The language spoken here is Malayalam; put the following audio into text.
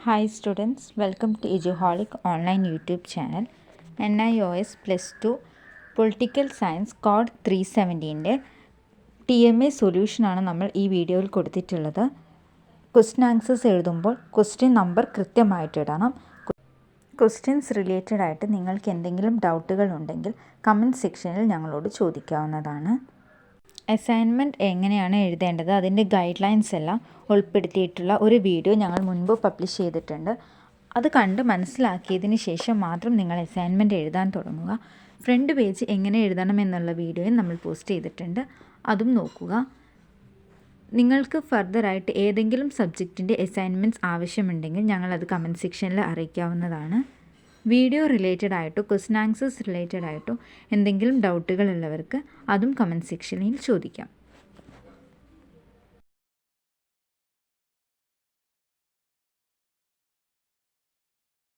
Hi students, welcome to Eduholic online YouTube channel. Nios +2 Political Science Code 317 TMA സൊല്യൂഷനാണ് നമ്മൾ ഈ വീഡിയോയിൽ കൊടുത്തിട്ടുള്ളത്. ക്വസ്റ്റ്യൻ ആൻസേഴ്സ് എഴുതുമ്പോൾ ക്വസ്റ്റ്യൻ നമ്പർ കൃത്യമായിട്ട് ഇടണം. ക്വസ്റ്റ്യൻസ് റിലേറ്റഡ് ആയിട്ട് നിങ്ങൾക്ക് എന്തെങ്കിലും ഡൗട്ടുകൾ ഉണ്ടെങ്കിൽ കമൻറ്റ് സെക്ഷനിൽ ഞങ്ങളോട് ചോദിക്കാവുന്നതാണ്. അസൈൻമെൻറ്റ് എങ്ങനെയാണ് എഴുതേണ്ടത് അതിൻ്റെ ഗൈഡ് ലൈൻസ് എല്ലാം ഉൾപ്പെടുത്തിയിട്ടുള്ള ഒരു വീഡിയോ ഞങ്ങൾ മുൻപ് പബ്ലിഷ് ചെയ്തിട്ടുണ്ട്. അത് കണ്ട് മനസ്സിലാക്കിയതിന് ശേഷം മാത്രം നിങ്ങൾ അസൈൻമെൻറ്റ് എഴുതാൻ തുടങ്ങുക. ഫ്രണ്ട് പേജ് എങ്ങനെ എഴുതണം എന്നുള്ള വീഡിയോയും നമ്മൾ പോസ്റ്റ് ചെയ്തിട്ടുണ്ട്, അതും നോക്കുക. നിങ്ങൾക്ക് ഫർദറായിട്ട് ഏതെങ്കിലും സബ്ജക്റ്റിൻ്റെ അസൈൻമെൻറ്റ്സ് ആവശ്യമുണ്ടെങ്കിൽ ഞങ്ങളത് കമൻറ്റ് സെക്ഷനിൽ അറിയിക്കാവുന്നതാണ്. വീഡിയോ റിലേറ്റഡ് ആയിട്ടോ ക്വസ്റ്റ്യൻ ആൻസേഴ്സ് റിലേറ്റഡ് ആയിട്ടോ എന്തെങ്കിലും ഡൗട്ടുകൾ ഉള്ളവർക്ക് അതും കമൻറ്റ് സെക്ഷനിൽ ചോദിക്കാം.